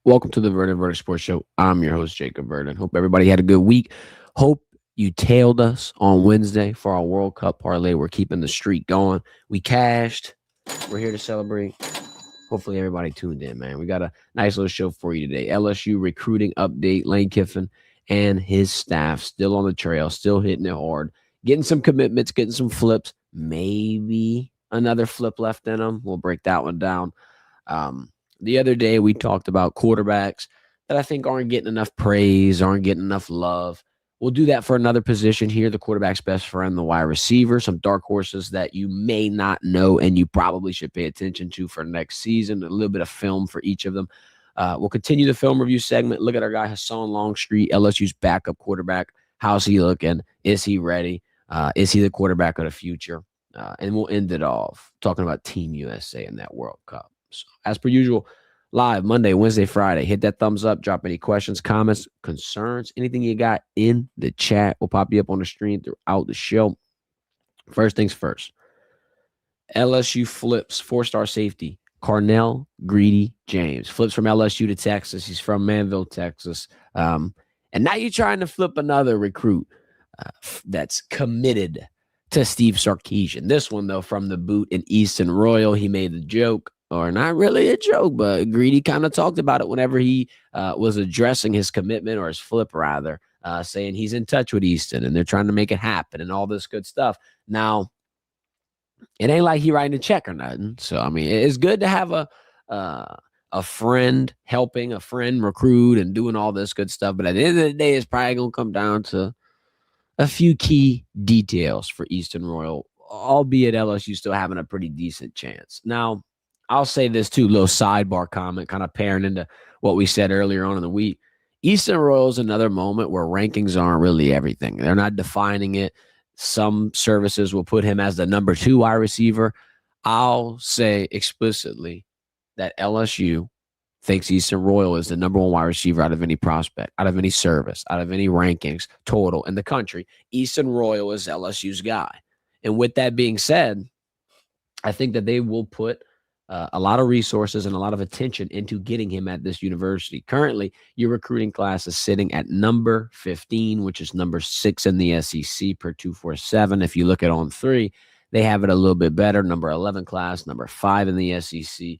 Welcome to the Verdin Sports Show. I'm your host, Jacob Verdin. Hope everybody had a good week. Hope you tailed us on Wednesday for our World Cup parlay. We're keeping the streak going. We cashed. We're here to celebrate. Hopefully everybody tuned in, man. We got a nice little show for you today. LSU recruiting update. Lane Kiffin and his staff still on the trail, still hitting it hard, getting some commitments, getting some flips, maybe another flip left in them. We'll break that one down. The other day we talked about quarterbacks that I think aren't getting enough praise, aren't getting enough love. We'll do that for another position here, the quarterback's best friend, the wide receiver, some dark horses that you may not know and you probably should pay attention to for next season, a little bit of film for each of them. We'll continue the film review segment. Look at our guy, Hassan Longstreet, LSU's backup quarterback. How's he looking? Is he ready? Is he the quarterback of the future? And we'll end it off talking about Team USA in that World Cup. So, as per usual, live Monday, Wednesday, Friday. Hit that thumbs up. Drop any questions, comments, concerns, anything you got in the chat. We'll pop you up on the stream throughout the show. First things first. LSU flips, four-star safety, Carnell Greedy James. Flips from LSU to Texas. He's from Manville, Texas. And now you're trying to flip another recruit that's committed to Steve Sarkisian. This one, though, from the boot in Easton Royal. He made the joke, or not really a joke, but Greedy kind of talked about it whenever he was addressing his commitment, or his flip, rather, saying he's in touch with Easton and they're trying to make it happen and all this good stuff. Now, it ain't like he writing a check or nothing. So, I mean, it's good to have a friend helping, a friend recruit and doing all this good stuff. But at the end of the day, it's probably going to come down to a few key details for Easton Royal, albeit LSU still having a pretty decent chance. Now, I'll say this too, little sidebar comment, kind of pairing into what we said earlier on in the week. Easton Royal is another moment where rankings aren't really everything. They're not defining it. Some services will put him as the number 2 wide receiver. I'll say explicitly that LSU thinks Easton Royal is the number 1 wide receiver out of any prospect, out of any service, out of any rankings total in the country. Easton Royal is LSU's guy. And with that being said, I think that they will put a lot of resources and a lot of attention into getting him at this university. Currently, your recruiting class is sitting at number 15, which is number 6 in the SEC per 247. If you look at On 3, they have it a little bit better. Number 11 class, number 5 in the SEC.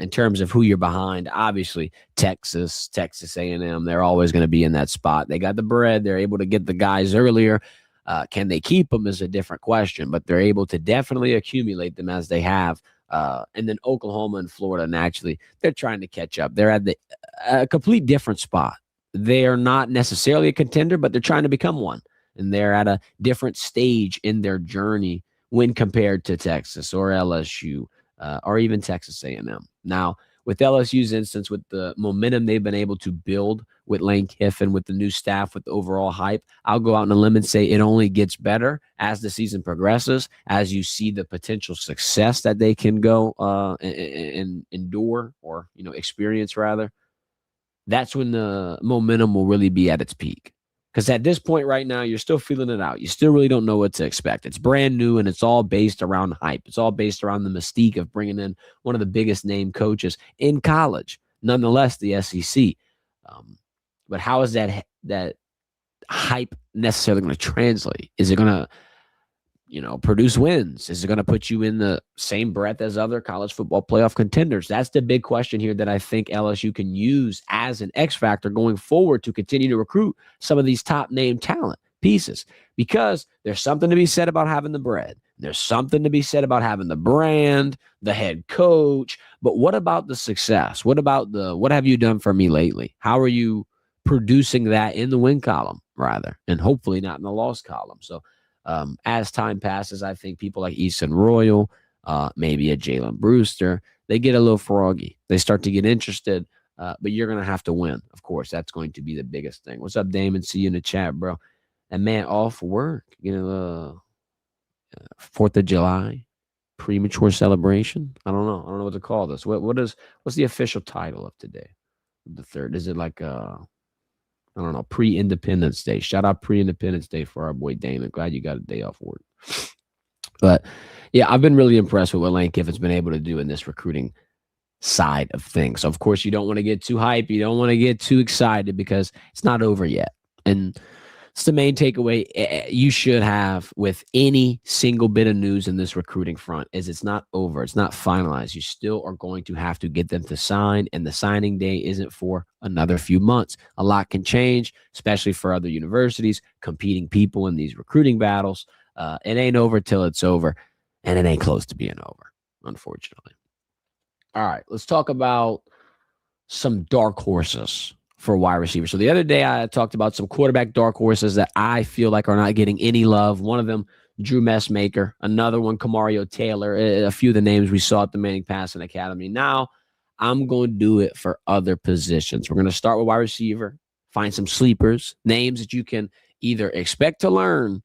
In terms of who you're behind, obviously Texas A&M, they're always going to be in that spot. They got the bread. They're able to get the guys earlier. Can they keep them is a different question, but they're able to definitely accumulate them as they have. And then Oklahoma and Florida, naturally, they're trying to catch up. They're at a complete different spot. They are not necessarily a contender, but they're trying to become one. And they're at a different stage in their journey when compared to Texas or LSU or even Texas A&M. Now, with LSU's instance, with the momentum they've been able to build with Lane Kiffin, with the new staff, with the overall hype, I'll go out on a limb and say it only gets better as the season progresses, as you see the potential success that they can go and endure, or experience rather. That's when the momentum will really be at its peak. Because at this point right now, you're still feeling it out. You still really don't know what to expect. It's brand new, and it's all based around hype. It's all based around the mystique of bringing in one of the biggest name coaches in college, nonetheless, the SEC. But how is that hype necessarily going to translate? Is it going to produce wins? Is it going to put you in the same breath as other college football playoff contenders? That's the big question here that I think LSU can use as an X factor going forward to continue to recruit some of these top name talent pieces, because there's something to be said about having the bread. There's something to be said about having the brand, the head coach. But what about the success? What about what have you done for me lately? How are you producing that in the win column, rather, and hopefully not in the loss column? So, as time passes, I think people like Easton Royal, maybe a Jalen Brewster, they get a little froggy. They start to get interested, but you're going to have to win. Of course, that's going to be the biggest thing. What's up, Damon? See you in the chat, bro. And man, off work, 4th of July, premature celebration. I don't know what to call this. What's the official title of today? The 3rd. Is it like I don't know, pre-Independence Day. Shout out pre-Independence Day for our boy Damon. Glad you got a day off work. But, yeah, I've been really impressed with what Lane Kiffin's been able to do in this recruiting side of things. So of course, you don't want to get too hype. You don't want to get too excited because it's not over yet. And it's the main takeaway you should have with any single bit of news in this recruiting front is it's not over. It's not finalized. You still are going to have to get them to sign, and the signing day isn't for another few months. A lot can change, especially for other universities, competing people in these recruiting battles. It ain't over till it's over, and it ain't close to being over, unfortunately. All right, let's talk about some dark horses for wide receiver. So the other day I talked about some quarterback dark horses that I feel like are not getting any love. One of them, Drew Messmaker. Another one, Kamario Taylor. A few of the names we saw at the Manning Passing Academy. Now I'm going to do it for other positions. We're going to start with wide receiver, find some sleepers, names that you can either expect to learn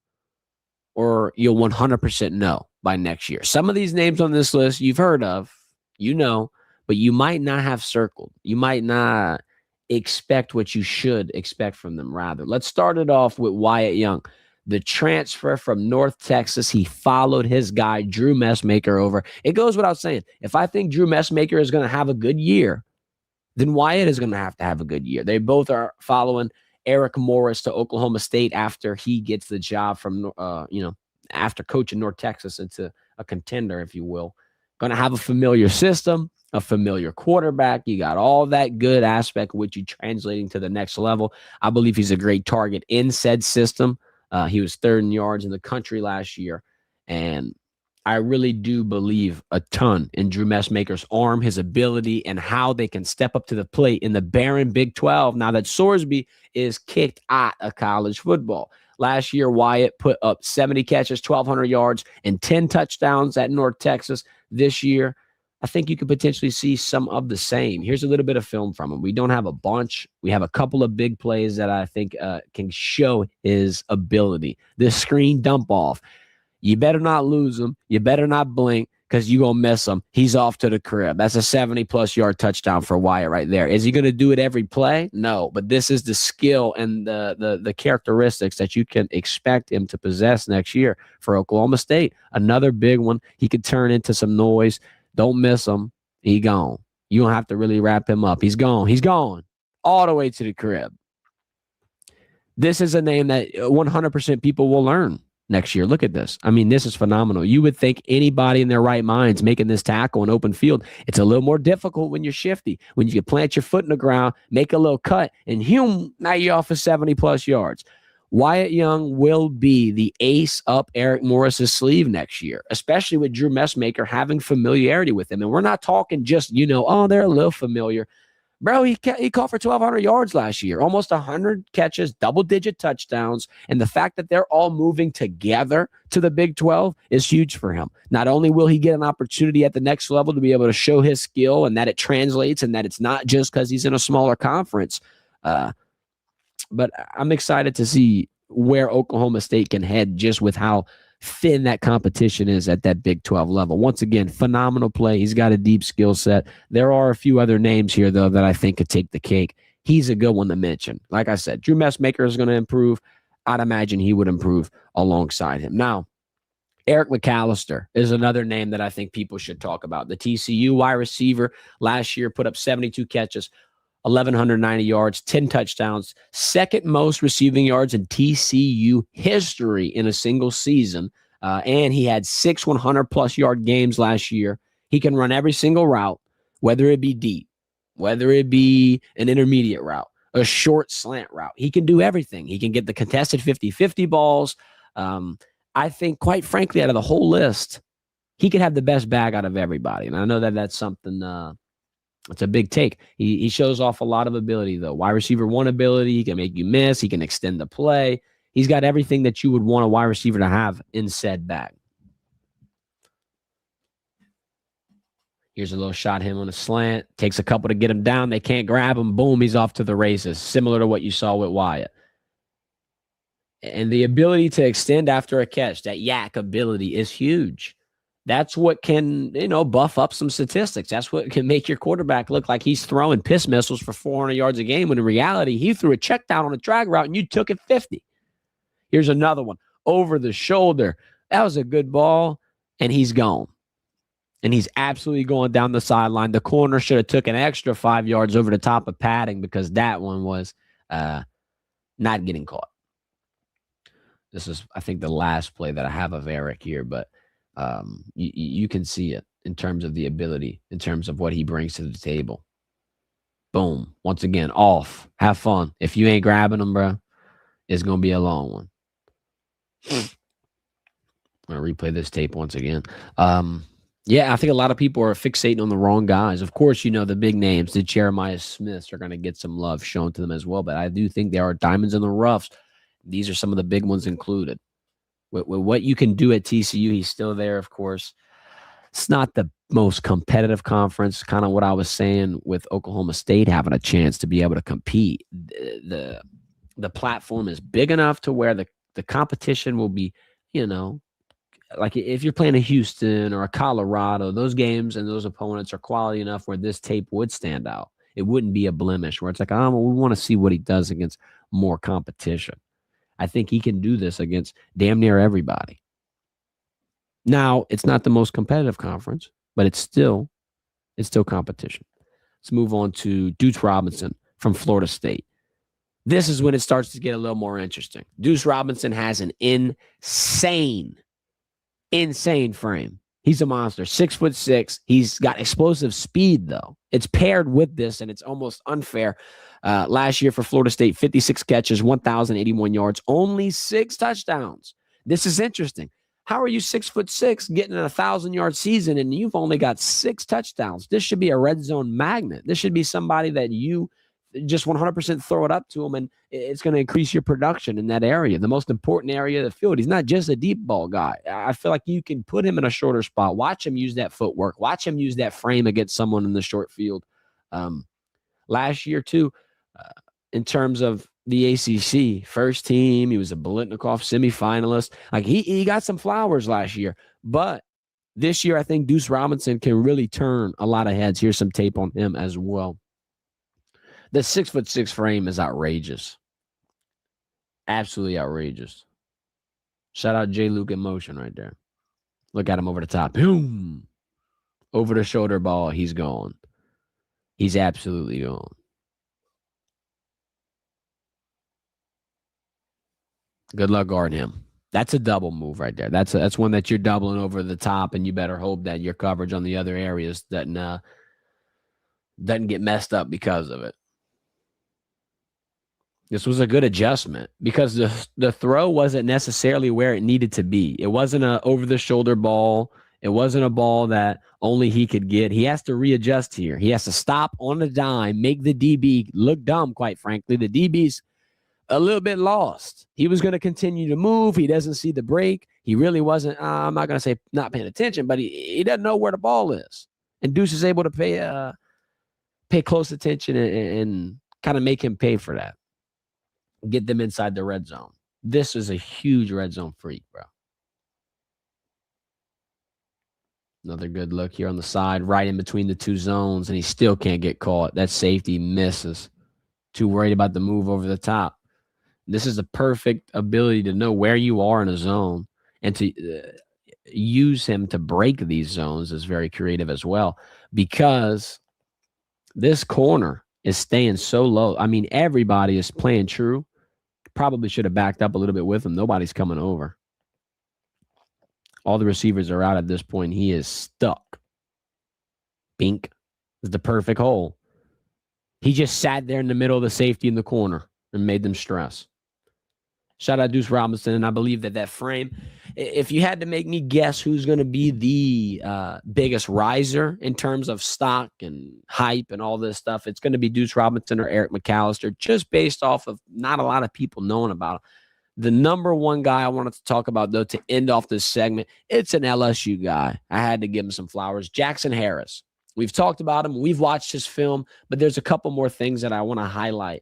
or you'll 100% know by next year. Some of these names on this list you've heard of, but you might not have circled. You might not expect what you should expect from them, rather. Let's start it off with Wyatt Young. The transfer from North Texas, he followed his guy, Drew Messmaker, over. It goes without saying, if I think Drew Messmaker is going to have a good year, then Wyatt is going to have a good year. They both are following Eric Morris to Oklahoma State after he gets the job from, after coaching North Texas into a contender, if you will. Going to have a familiar system, a familiar quarterback. You got all that good aspect, which you translating to the next level. I believe he's a great target in said system. He was third in yards in the country last year. And I really do believe a ton in Drew Messmaker's arm, his ability, and how they can step up to the plate in the barren Big 12 now that Sorsby is kicked out of college football. Last year, Wyatt put up 70 catches, 1,200 yards, and 10 touchdowns at North Texas. This year, I think you could potentially see some of the same. Here's a little bit of film from him. We don't have a bunch. We have a couple of big plays that I think can show his ability. This screen dump off. You better not lose him. You better not blink because you're going to miss him. He's off to the crib. That's a 70-plus yard touchdown for Wyatt right there. Is he going to do it every play? No, but this is the skill and the characteristics that you can expect him to possess next year for Oklahoma State. Another big one. He could turn into some noise. Don't miss him. He gone. You don't have to really wrap him up. He's gone. He's gone all the way to the crib. This is a name that 100% people will learn next year. Look at this. I mean, this is phenomenal. You would think anybody in their right minds making this tackle in open field, it's a little more difficult when you're shifty, when you can plant your foot in the ground, make a little cut, and now you're off for 70-plus yards. Wyatt Young will be the ace up Eric Morris's sleeve next year, especially with Drew Messmaker having familiarity with him. And we're not talking just, they're a little familiar. Bro, he caught for 1,200 yards last year, almost 100 catches, double-digit touchdowns, and the fact that they're all moving together to the Big 12 is huge for him. Not only will he get an opportunity at the next level to be able to show his skill and that it translates and that it's not just because he's in a smaller conference, but I'm excited to see where Oklahoma State can head just with how thin that competition is at that Big 12 level. Once again, phenomenal play. He's got a deep skill set. There are a few other names here, though, that I think could take the cake. He's a good one to mention. Like I said, Drew Messmaker is going to improve. I'd imagine he would improve alongside him. Now, Eric McAllister is another name that I think people should talk about. The TCU wide receiver last year put up 72 catches, 1,190 yards, 10 touchdowns, second most receiving yards in TCU history in a single season. And he had 6 100-plus yard games last year. He can run every single route, whether it be deep, whether it be an intermediate route, a short slant route. He can do everything. He can get the contested 50-50 balls. I think, quite frankly, out of the whole list, he could have the best bag out of everybody. And I know that that's something it's a big take. He shows off a lot of ability, though. Wide receiver one ability. He can make you miss. He can extend the play. He's got everything that you would want a wide receiver to have in said bag. Here's a little shot, him on a slant. Takes a couple to get him down. They can't grab him. Boom, he's off to the races. Similar to what you saw with Wyatt. And the ability to extend after a catch, that yak ability is huge. That's what can, buff up some statistics. That's what can make your quarterback look like he's throwing piss missiles for 400 yards a game when in reality, he threw a check down on a drag route and you took it 50. Here's another one. Over the shoulder. That was a good ball, and he's gone. and he's absolutely going down the sideline. The corner should have took an extra 5 yards over the top of padding because that one was not getting caught. This is, I think, the last play that I have of Eric here, but you can see it in terms of the ability, in terms of what he brings to the table. Boom. Once again, off. Have fun. If you ain't grabbing them, bro, it's going to be a long one. I'm going to replay this tape once again. Yeah, I think a lot of people are fixating on the wrong guys. Of course, the big names, the Jeremiah Smiths are going to get some love shown to them as well, but I do think there are diamonds in the roughs. These are some of the big ones included. With what you can do at TCU, he's still there, of course. It's not the most competitive conference, kind of what I was saying with Oklahoma State having a chance to be able to compete. The platform is big enough to where the competition will be, like if you're playing a Houston or a Colorado, those games and those opponents are quality enough where this tape would stand out. It wouldn't be a blemish where it's like, we want to see what he does against more competition. I think he can do this against damn near everybody. Now, it's not the most competitive conference, but it's still competition. Let's move on to Deuce Robinson from Florida State. This is when it starts to get a little more interesting. Deuce Robinson has an insane frame. He's a monster. 6'6". He's got explosive speed, though. It's paired with this, and it's almost unfair. Last year for Florida State, 56 catches, 1,081 yards, only 6 touchdowns. This is interesting. How are you 6'6", getting an 1,000-yard season, and you've only got 6 touchdowns? This should be a red zone magnet. This should be somebody that you just 100% throw it up to him, and it's going to increase your production in that area, the most important area of the field. He's not just a deep ball guy. I feel like you can put him in a shorter spot. Watch him use that footwork. Watch him use that frame against someone in the short field. Last year, too, in terms of the ACC, first team, he was a Biletnikoff semifinalist. Like he got some flowers last year, but this year I think Deuce Robinson can really turn a lot of heads. Here's some tape on him as well. The 6'6" frame is outrageous. Absolutely outrageous. Shout out J. Luke in motion right there. Look at him over the top. Boom. Over the shoulder ball. He's gone. He's absolutely gone. Good luck guarding him. That's a double move right there. That's one that you're doubling over the top, and you better hope that your coverage on the other areas doesn't get messed up because of it. This was a good adjustment because the throw wasn't necessarily where it needed to be. It wasn't an over-the-shoulder ball. It wasn't a ball that only he could get. He has to readjust here. He has to stop on the dime, make the DB look dumb, quite frankly. The DB's a little bit lost. He was going to continue to move. He doesn't see the break. He really wasn't, I'm not going to say not paying attention, but he doesn't know where the ball is. And Deuce is able to pay close attention and kind of make him pay for that. Get them inside the red zone. This is a huge red zone freak, bro. Another good look here on the side, right in between the two zones, and he still can't get caught. That safety misses. Too worried about the move over the top. This is the perfect ability to know where you are in a zone and to use him to break these zones is very creative as well, because this corner is staying so low. I mean, everybody is playing true. Probably should have backed up a little bit with him. Nobody's coming over. All the receivers are out at this point. He is stuck. Bink is the perfect hole. He just sat there in the middle of the safety in the corner and made them stress. Shout out Deuce Robinson, and I believe that frame, if you had to make me guess who's going to be the biggest riser in terms of stock and hype and all this stuff, it's going to be Deuce Robinson or Eric McAllister, just based off of not a lot of people knowing about him. The number one guy I wanted to talk about, though, to end off this segment, it's an LSU guy. I had to give him some flowers. Jackson Harris. We've talked about him. We've watched his film, but there's a couple more things that I want to highlight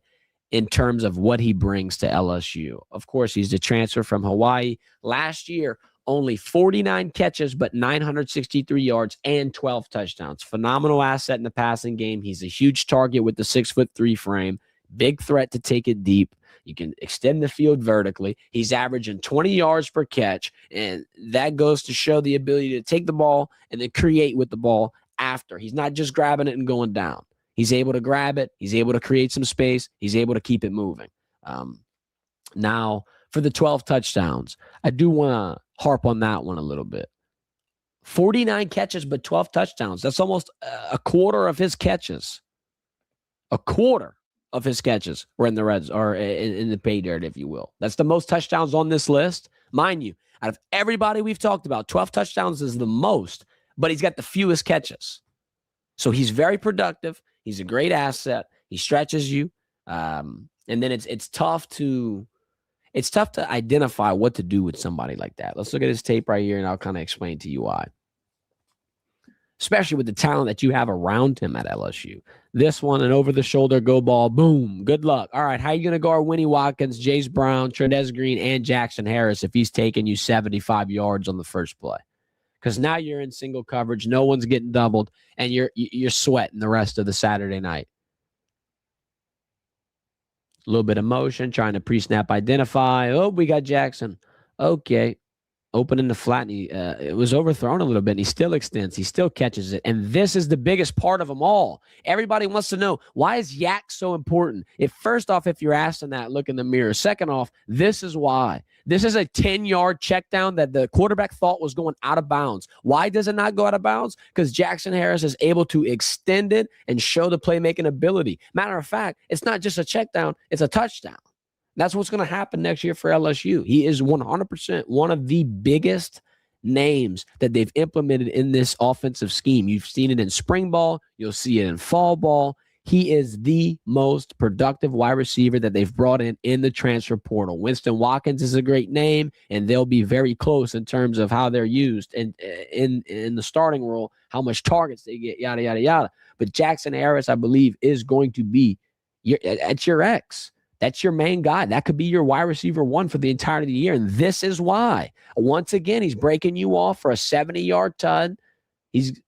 in terms of what he brings to LSU. Of course, he's the transfer from Hawaii. Last year, only 49 catches, but 963 yards and 12 touchdowns. Phenomenal asset in the passing game. He's a huge target with the 6'3" frame. Big threat to take it deep. You can extend the field vertically. He's averaging 20 yards per catch, and that goes to show the ability to take the ball and then create with the ball after. He's not just grabbing it and going down. He's able to grab it. He's able to create some space. He's able to keep it moving. Now, for the 12 touchdowns, I do want to harp on that one a little bit. 49 catches, but 12 touchdowns. That's almost a quarter of his catches. A quarter of his catches were in the reds or in the pay dirt, if you will. That's the most touchdowns on this list. Mind you, out of everybody we've talked about, 12 touchdowns is the most, but he's got the fewest catches. So he's very productive. He's a great asset. He stretches you. And then it's tough to identify what to do with somebody like that. Let's look at his tape right here, and I'll kind of explain to you why. Especially with the talent that you have around him at LSU. This one, an over-the-shoulder go ball, boom, good luck. All right, how are you going to guard Winnie Watkins, Jace Brown, Trendez Green, and Jackson Harris if he's taking you 75 yards on the first play? Because now you're in single coverage, no one's getting doubled, and you're sweating the rest of the Saturday night. A little bit of motion, trying to pre-snap identify. Oh, we got Jackson. Okay. Opening the flat, and it was overthrown a little bit, and he still extends. He still catches it. And this is the biggest part of them all. Everybody wants to know, why is Yak so important? First off, if you're asking that, look in the mirror. Second off, this is why. This is a 10-yard check down that the quarterback thought was going out of bounds. Why does it not go out of bounds? Because Jackson Harris is able to extend it and show the playmaking ability. Matter of fact, it's not just a check down, it's a touchdown. That's what's going to happen next year for LSU. He is 100% one of the biggest names that they've implemented in this offensive scheme. You've seen it in spring ball. You'll see it in fall ball. He is the most productive wide receiver that they've brought in the transfer portal. Winston Watkins is a great name, and they'll be very close in terms of how they're used and in the starting role, how much targets they get, yada, yada, yada. But Jackson Harris, I believe, is going to be at your X. That's your main guy. That could be your wide receiver one for the entirety of the year. And this is why. Once again, he's breaking you off for a 70-yard tud. He's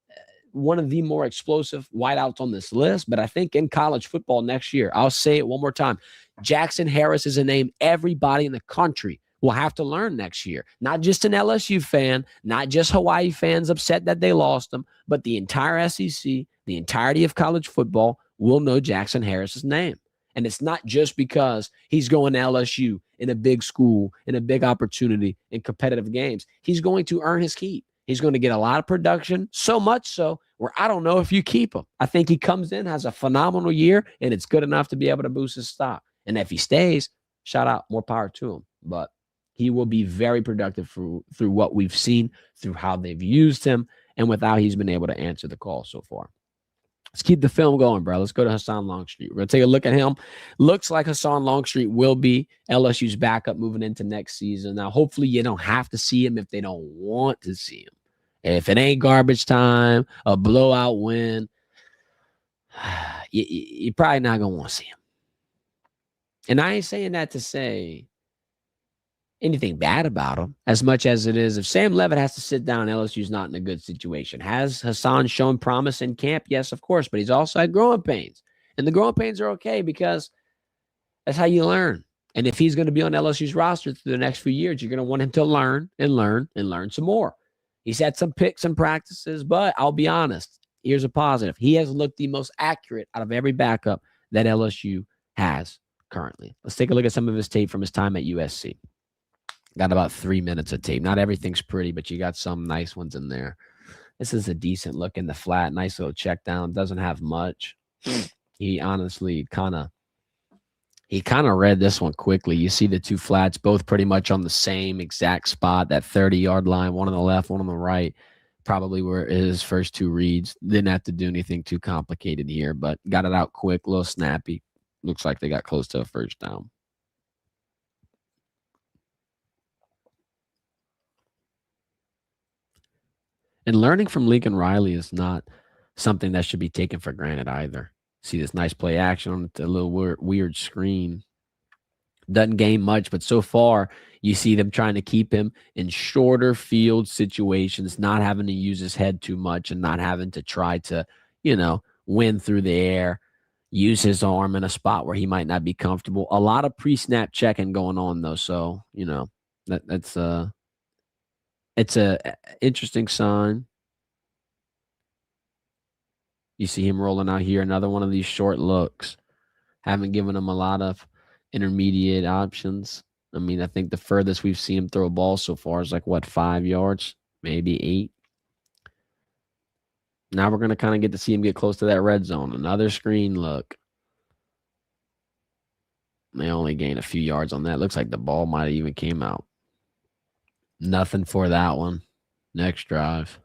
one of the more explosive wideouts on this list. But I think in college football next year, I'll say it one more time, Jackson Harris is a name everybody in the country will have to learn next year. Not just an LSU fan, not just Hawaii fans upset that they lost him, but the entire SEC, the entirety of college football will know Jackson Harris's name. And it's not just because he's going to LSU in a big school, in a big opportunity, in competitive games. He's going to earn his keep. He's going to get a lot of production, so much so where I don't know if you keep him. I think he comes in, has a phenomenal year, and it's good enough to be able to boost his stock. And if he stays, shout out, more power to him. But he will be very productive through what we've seen, through how they've used him, and with how he's been able to answer the call so far. Let's keep the film going, bro. Let's go to Hassan Longstreet. We're going to take a look at him. Looks like Hassan Longstreet will be LSU's backup moving into next season. Now, hopefully you don't have to see him if they don't want to see him. If it ain't garbage time, a blowout win, you're probably not going to want to see him. And I ain't saying that to say anything bad about him, as much as it is if Sam Levitt has to sit down, LSU's not in a good situation. Has Hassan shown promise in camp? Yes, of course, but he's also had growing pains. And the growing pains are okay because that's how you learn. And if he's going to be on LSU's roster through the next few years, you're going to want him to learn and learn and learn some more. He's had some picks and practices, but I'll be honest, here's a positive. He has looked the most accurate out of every backup that LSU has currently. Let's take a look at some of his tape from his time at USC. Got about 3 minutes of tape. Not everything's pretty, but you got some nice ones in there. This is a decent look in the flat. Nice little check down. Doesn't have much. He honestly kind of read this one quickly. You see the two flats both pretty much on the same exact spot, that 30-yard line, one on the left, one on the right. Probably were his first two reads. Didn't have to do anything too complicated here, but got it out quick, a little snappy. Looks like they got close to a first down. And learning from Lincoln Riley is not something that should be taken for granted either. See this nice play action on a little weird screen. Doesn't gain much, but so far you see them trying to keep him in shorter field situations, not having to use his head too much and not having to try to, win through the air. use his arm in a spot where he might not be comfortable. A lot of pre-snap checking going on though, so that's it's a interesting sign. You see him rolling out here, another one of these short looks. Haven't given him a lot of intermediate options. I mean, I think the furthest we've seen him throw a ball so far is 5 yards, maybe 8. Now we're going to kind of get to see him get close to that red zone. Another screen look. They only gain a few yards on that. Looks like the ball might have even came out. Nothing for that one. Next drive.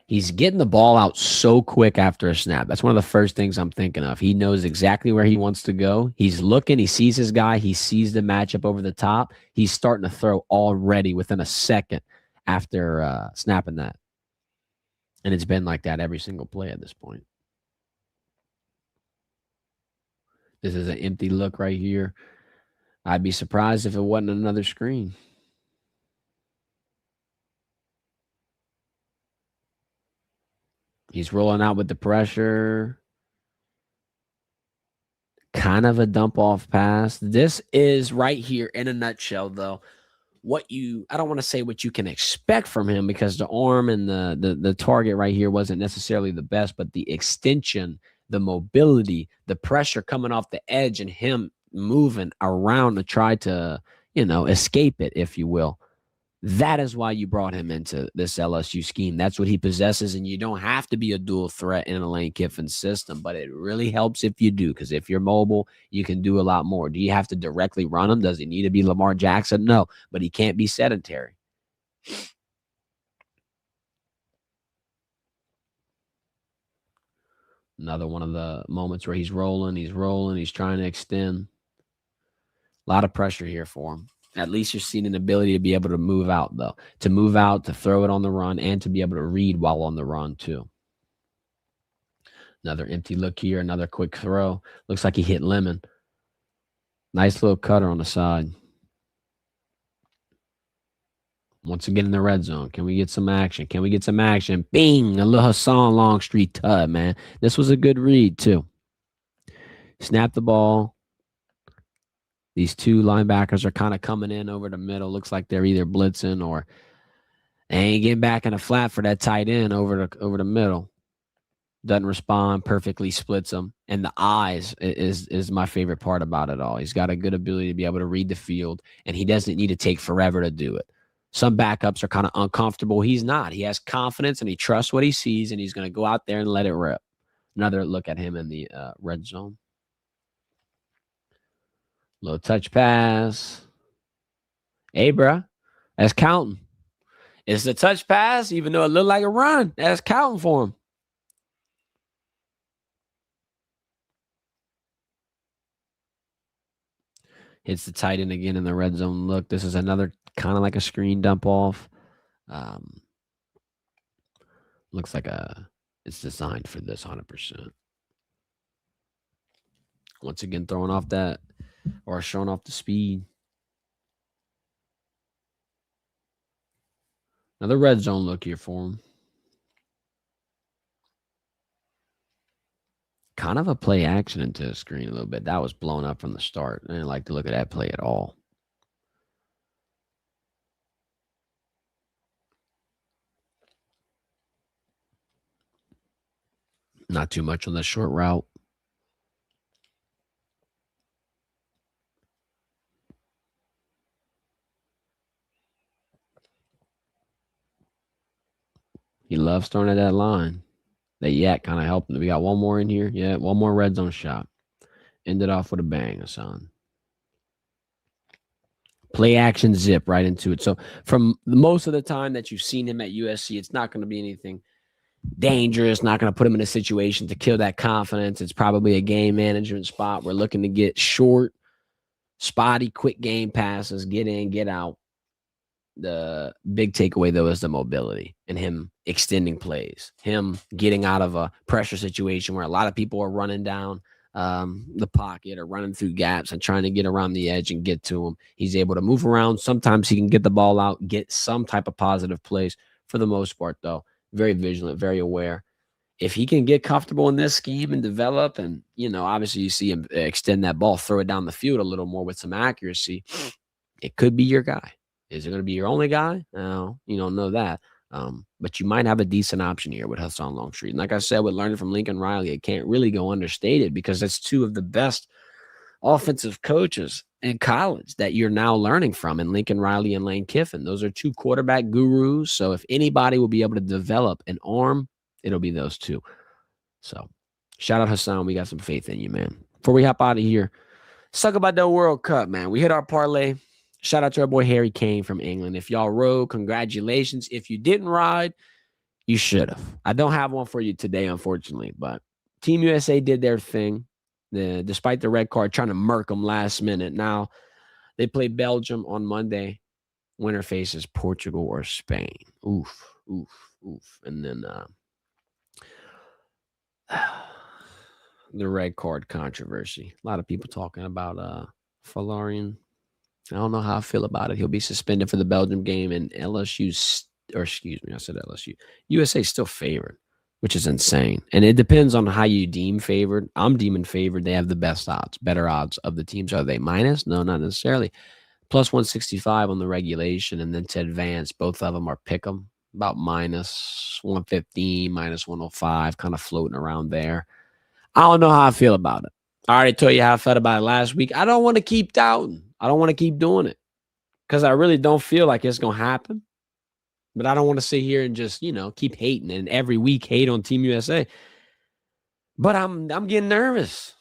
He's getting the ball out so quick after a snap. That's one of the first things I'm thinking of. He knows exactly where he wants to go. He's looking. He sees his guy. He sees the matchup over the top. He's starting to throw already within a second after snapping that. And it's been like that every single play at this point. This is an empty look right here. I'd be surprised if it wasn't another screen. He's rolling out with the pressure. Kind of a dump off pass. This is right here in a nutshell, though. I don't want to say what you can expect from him because the arm and the target right here wasn't necessarily the best, but the extension, the mobility, the pressure coming off the edge and him moving around to try to, escape it, if you will. That is why you brought him into this LSU scheme. That's what he possesses, and you don't have to be a dual threat in a Lane Kiffin system, but it really helps if you do, because if you're mobile, you can do a lot more. Do you have to directly run him? Does he need to be Lamar Jackson? No, but he can't be sedentary. Another one of the moments where he's rolling, he's trying to extend. A lot of pressure here for him. At least you're seeing an ability to be able to move out, though. To move out, to throw it on the run, and to be able to read while on the run, too. Another empty look here, another quick throw. Looks like he hit Lemon. Nice little cutter on the side. Once again in the red zone. Can we get some action? Bing! A little Hassan Longstreet tut, man. This was a good read, too. Snap the ball. These two linebackers are kind of coming in over the middle. Looks like they're either blitzing or they ain't getting back in a flat for that tight end over the middle. Doesn't respond, perfectly splits them. And the eyes is my favorite part about it all. He's got a good ability to be able to read the field, and he doesn't need to take forever to do it. Some backups are kind of uncomfortable. He's not. He has confidence, and he trusts what he sees, and he's going to go out there and let it rip. Another look at him in the red zone. Little touch pass. Hey, bro, that's counting. It's a touch pass, even though it looked like a run. That's counting for him. Hits the tight end again in the red zone look. This is another kind of like a screen dump off. Looks like it's designed for this 100%. Once again, throwing off that or showing off the speed. Another red zone look here for him. Kind of a play action into the screen a little bit. That was blown up from the start. I didn't like to look at that play at all. Not too much on that short route. He loves throwing at that line. The yak kind of helped him. We got one more in here. Yeah, one more red zone shot. Ended off with a bang, Hassan. Play action zip right into it. So from most of the time that you've seen him at USC, it's not going to be anything dangerous, not going to put him in a situation to kill that confidence. It's probably a game management spot. We're looking to get short, spotty, quick game passes, get in, get out. The big takeaway, though, is the mobility and him extending plays, him getting out of a pressure situation where a lot of people are running down the pocket or running through gaps and trying to get around the edge and get to him. He's able to move around. Sometimes he can get the ball out, get some type of positive plays. For the most part, though, very vigilant, very aware. if he can get comfortable in this scheme and develop, and obviously you see him extend that ball, throw it down the field a little more with some accuracy, it could be your guy. Is it going to be your only guy? No, you don't know that. But you might have a decent option here with Hassan Longstreet. And like I said, with learning from Lincoln Riley, it can't really go understated because that's two of the best offensive coaches in college that you're now learning from, in Lincoln Riley and Lane Kiffin. Those are two quarterback gurus. So if anybody will be able to develop an arm, it'll be those two. So shout out Hassan. We got some faith in you, man. Before we hop out of here, let's talk about the World Cup, man. We hit our parlay. Shout out to our boy Harry Kane from England. If y'all rode, congratulations. If you didn't ride, you should have. I don't have one for you today, unfortunately, but Team USA did their thing. Despite the red card, trying to murk them last minute. Now, they play Belgium on Monday. Winner faces Portugal or Spain. Oof, oof, oof. And then the red card controversy. A lot of people talking about Falarian. I don't know how I feel about it. He'll be suspended for the Belgium game, and USA still favored, which is insane. And it depends on how you deem favored. I'm deeming favored. They have the best odds, better odds of the teams. Are they minus? No, not necessarily. Plus 165 on the regulation, and then to advance, both of them are pick 'em, about minus 115, minus 105, kind of floating around there. I don't know how I feel about it. I already told you how I felt about it last week. I don't want to keep doubting. I don't want to keep doing it because I really don't feel like it's going to happen. But I don't want to sit here and just, keep hating and every week hate on Team USA. But I'm getting nervous.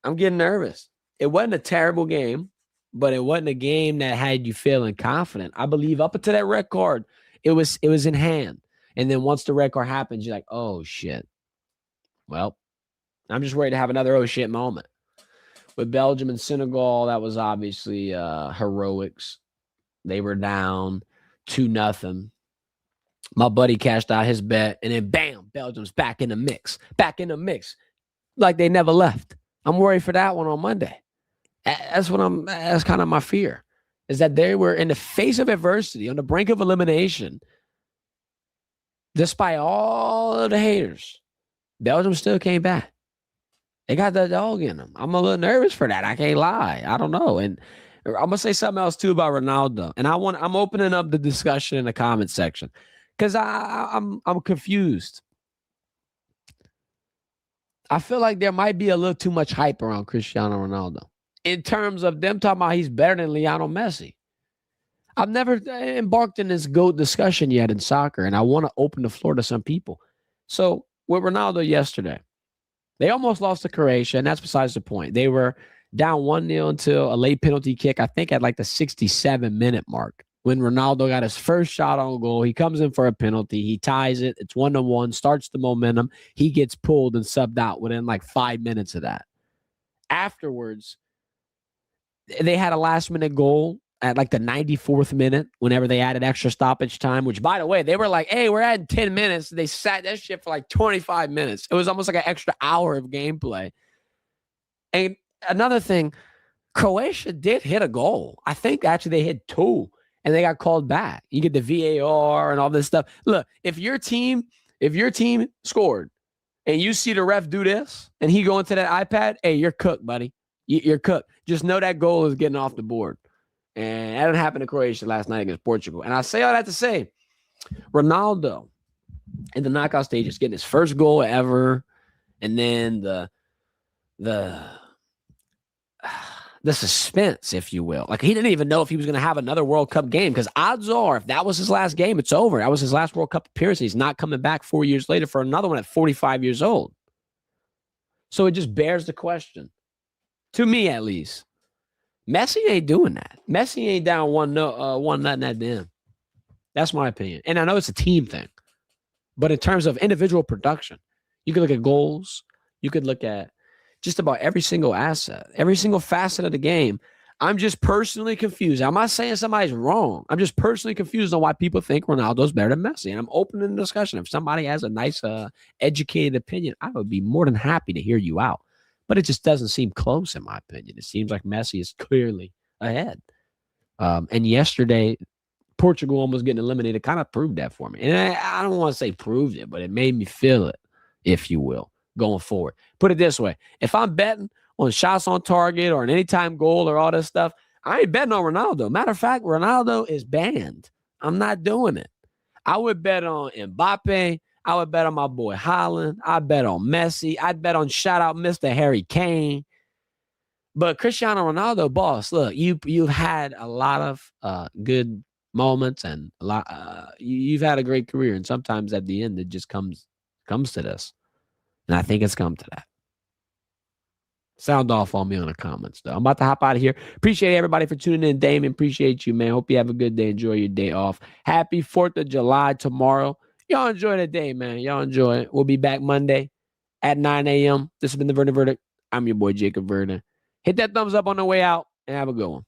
I'm getting nervous. It wasn't a terrible game, but it wasn't a game that had you feeling confident. I believe up until that red card, it was in hand. And then once the red card happens, you're like, oh, shit. Well, I'm just ready to have another oh, shit moment. With Belgium and Senegal, that was obviously heroics. They were down 2-0. My buddy cashed out his bet, and then bam, Belgium's back in the mix. Like they never left. I'm worried for that one on Monday. That's kind of my fear, is that they were in the face of adversity, on the brink of elimination. Despite all of the haters, Belgium still came back. They got the dog in them. I'm a little nervous for that. I can't lie. I don't know. And I'm gonna say something else too about Ronaldo. And I'm opening up the discussion in the comment section because I'm confused. I feel like there might be a little too much hype around Cristiano Ronaldo in terms of them talking about he's better than Lionel Messi. I've never embarked in this GOAT discussion yet in soccer, and I want to open the floor to some people. So with Ronaldo yesterday, they almost lost to Croatia, and that's besides the point. They were down 1-0 until a late penalty kick, I think at like the 67-minute mark, when Ronaldo got his first shot on goal. He comes in for a penalty. He ties it. It's 1-1, starts the momentum. He gets pulled and subbed out within like 5 minutes of that. Afterwards, they had a last-minute goal at like the 94th minute, whenever they added extra stoppage time, which, by the way, they were like, hey, we're adding 10 minutes. They sat that shit for like 25 minutes. It was almost like an extra hour of gameplay. And another thing, Croatia did hit a goal. I think actually they hit 2, and they got called back. You get the VAR and all this stuff. Look, if your team scored and you see the ref do this and he go into that iPad, hey, you're cooked, buddy. You're cooked. Just know that goal is getting off the board. And that didn't happen to Croatia last night against Portugal. And I say all that to say, Ronaldo in the knockout stages getting his first goal ever, and then the suspense, if you will. Like, he didn't even know if he was going to have another World Cup game, because odds are, if that was his last game, it's over. That was his last World Cup appearance. He's not coming back 4 years later for another one at 45 years old. So it just bears the question, to me at least. Messi ain't doing that. Messi ain't down 1-0 at the end. That's my opinion. And I know it's a team thing, but in terms of individual production, you could look at goals. You could look at just about every single asset, every single facet of the game. I'm just personally confused. I'm not saying somebody's wrong. I'm just personally confused on why people think Ronaldo's better than Messi. And I'm open in the discussion. If somebody has a nice, educated opinion, I would be more than happy to hear you out. But it just doesn't seem close, in my opinion. It seems like Messi is clearly ahead. And yesterday, Portugal almost getting eliminated kind of proved that for me. And I don't want to say proved it, but it made me feel it. if you will, going forward. Put it this way. If I'm betting on shots on target or an anytime goal or all this stuff, I ain't betting on Ronaldo. Matter of fact, Ronaldo is banned. I'm not doing it. I would bet on Mbappe. I would bet on my boy Haaland. I'd bet on Messi. I'd bet on shout out Mr. Harry Kane. But Cristiano Ronaldo, boss, look, you've had a lot of good moments and a lot. You've had a great career, and sometimes at the end it just comes to this, and I think it's come to that. Sound off on me on the comments, though. I'm about to hop out of here. Appreciate everybody for tuning in. Damon, appreciate you, man. Hope you have a good day. Enjoy your day off. Happy 4th of July tomorrow. Y'all enjoy the day, man. Y'all enjoy it. We'll be back Monday at 9 a.m. This has been the Verdin Verdict. I'm your boy, Jacob Verdin. Hit that thumbs up on the way out and have a good one.